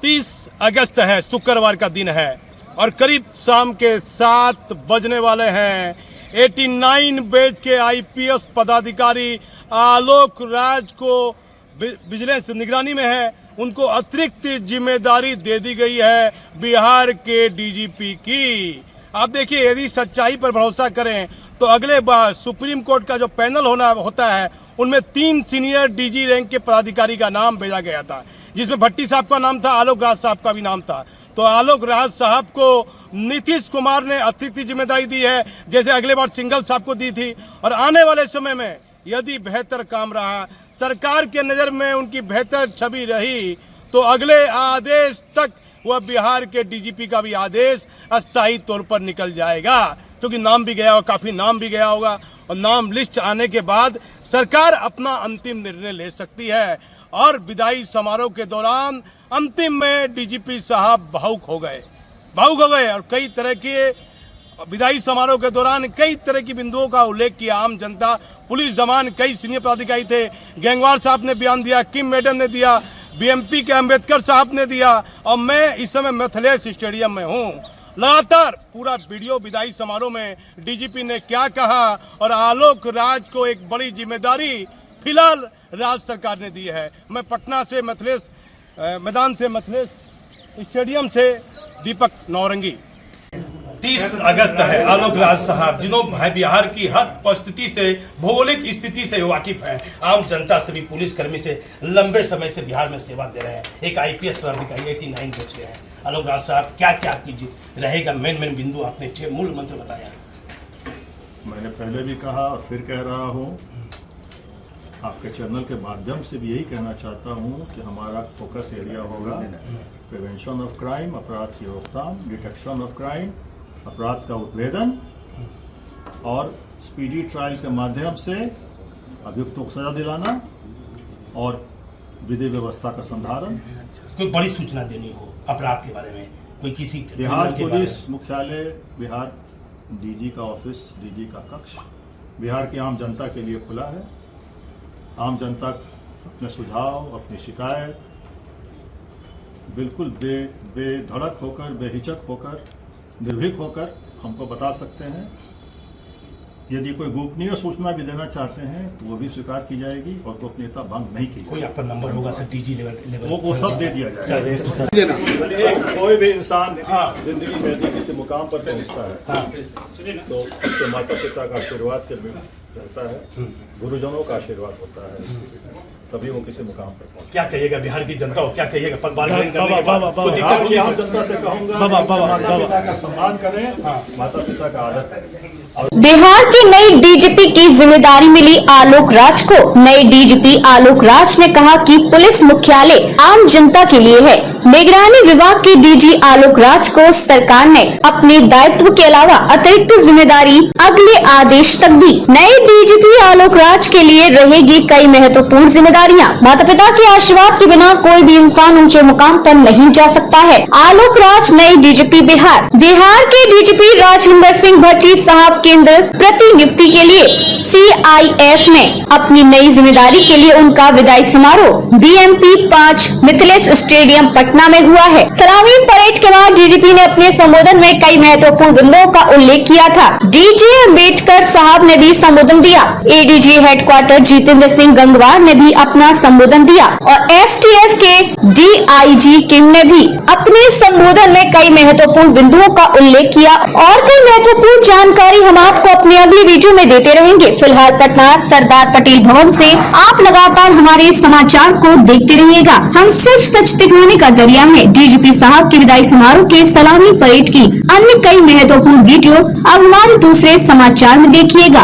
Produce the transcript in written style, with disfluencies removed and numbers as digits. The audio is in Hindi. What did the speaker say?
30 अगस्त है, शुक्रवार का दिन है और करीब शाम के 7 बजने वाले हैं। 89 बैच के आईपीएस पदाधिकारी आलोक राज को विजिलेंस निगरानी में है, उनको अतिरिक्त जिम्मेदारी दे दी गई है बिहार के डीजीपी की। आप देखिए, यदि सच्चाई पर भरोसा करें तो अगले बार सुप्रीम कोर्ट का जो पैनल होता है उनमें 3 सीनियर डीजी रैंक के पदाधिकारी का नाम भेजा गया था, जिसमें भट्टी साहब का नाम था, आलोक राज साहब का भी नाम था। तो आलोक राज साहब को नीतीश कुमार ने अतिरिक्त जिम्मेदारी दी है, जैसे अगले बार सिंघल साहब को दी थी। और आने वाले समय में यदि बेहतर काम रहा, सरकार के नज़र में उनकी बेहतर छवि रही, तो अगले आदेश तक वह बिहार के डीजीपी का भी आदेश अस्थायी तौर पर निकल जाएगा, क्योंकि नाम भी गया होगा, काफ़ी नाम भी गया होगा। और नाम लिस्ट आने के बाद सरकार अपना अंतिम निर्णय ले सकती है। और विदाई समारोह के दौरान अंतिम में डीजीपी साहब भावुक हो गए और कई तरह के विदाई समारोह के दौरान कई तरह की बिंदुओं का उल्लेख किया। आम जनता, पुलिस जवान, कई सीनियर पदाधिकारी थे। गैंगवार साहब ने बयान दिया, किम मैडम ने दिया, बीएमपी के अंबेडकर साहब ने दिया, और मैं इस समय मिथिलेश स्टेडियम में हूँ। लगातार पूरा वीडियो विदाई समारोह में डीजीपी ने क्या कहा और आलोक राज को एक बड़ी जिम्मेदारी फिलहाल राज्य सरकार ने दी है। मैं पटना से मिथिलेश मैदान से मिथिलेश स्टेडियम से दीपक नौरंगी। 30 अगस्त है। आलोक राज साहब जिन्होंने बिहार की हर परिस्थिति से, भौगोलिक स्थिति से वाकिफ है, आम जनता से भी, पुलिसकर्मी से लंबे समय से बिहार में सेवा दे रहे हैं। एक आईपीएस पदाधिकारी 89 बैच के हैं। आलोक राज साहब, क्या क्या आपकी रहेगा मेन बिंदु, आपने 6 मूल मंत्र बताया। मैंने पहले भी कहा और फिर कह रहा हूँ, आपके चैनल के माध्यम से भी यही कहना चाहता हूँ कि हमारा फोकस एरिया होगा प्रिवेंशन ऑफ क्राइम, अपराध की रोकथाम, डिटेक्शन ऑफ क्राइम, अपराध का उद्भेदन और स्पीडी ट्रायल के माध्यम से अभियुक्तों को सजा दिलाना और विधि व्यवस्था का संधारण। कोई बड़ी सूचना देनी हो अपराध के बारे में, कोई किसी बिहार पुलिस मुख्यालय, बिहार डीजी का ऑफिस, डीजी का कक्ष बिहार की आम जनता के लिए खुला है। आम जनता अपने सुझाव, अपनी शिकायत बिल्कुल बेधड़क होकर, बेहिचक होकर, निर्भीक होकर हमको बता सकते हैं। यदि कोई गोपनीय सूचना भी देना चाहते हैं तो वो भी स्वीकार की जाएगी और गोपनीयता भंग नहीं की जाएगी। कोई आपका नंबर होगा सर, डीजी लेवल वो सब दे दिया जाएगा। कोई भी इंसान जिंदगी में यदि किसी मुकाम पर पहुंचता है तो उसके माता पिता का आशीर्वाद के रहता है, गुरुजनों का आशीर्वाद होता है, तभी वो किसी मुकाम पर पहुंचे। क्या कहिएगा बिहार की जनता को, क्या कहिएगा बिहार की आम जनता से कहूंगा, माता पिता का सम्मान करें, माता पिता का आदर करें। बिहार की नई डीजीपी की जिम्मेदारी मिली आलोक राज को। नए डीजीपी आलोक राज ने कहा कि पुलिस मुख्यालय आम जनता के लिए है। निगरानी विभाग के डीजी आलोक राज को सरकार ने अपने दायित्व के अलावा अतिरिक्त जिम्मेदारी अगले आदेश तक दी। नए डीजीपी आलोक राज के लिए रहेगी कई महत्वपूर्ण जिम्मेदारियां। माता पिता के आशीर्वाद के बिना कोई भी इंसान ऊंचे मुकाम पर नहीं जा सकता है। आलोक राज नए डीजीपी बिहार। बिहार के डीजीपी राजविंदर सिंह भट्टी साहब केंद्र प्रतिनियुक्ति के लिए CIF ने अपनी नई जिम्मेदारी के लिए उनका विदाई समारोह BMP 5 मिथिलेश स्टेडियम पटना में हुआ है। सलामी परेड के बाद डीजीपी ने अपने संबोधन में कई महत्वपूर्ण बिंदुओं का उल्लेख किया था। DJ अंबेडकर साहब ने भी संबोधन दिया। ADG हेडक्वार्टर जितेंद्र सिंह गंगवार ने भी अपना संबोधन दिया और STF के DIG किम ने भी अपने संबोधन में कई महत्वपूर्ण बिंदुओं का उल्लेख किया और कई महत्वपूर्ण जानकारी हम आपको अपने अगली वीडियो में देते रहेंगे। फिलहाल पटना सरदार पटेल भवन से आप लगातार हमारे समाचार को देखते रहिएगा। हम सिर्फ सच दिखाने का जरिया है। डीजीपी साहब के विदाई समारोह के सलामी परेड की अन्य कई महत्वपूर्ण वीडियो अब हमारे दूसरे समाचार में देखिएगा।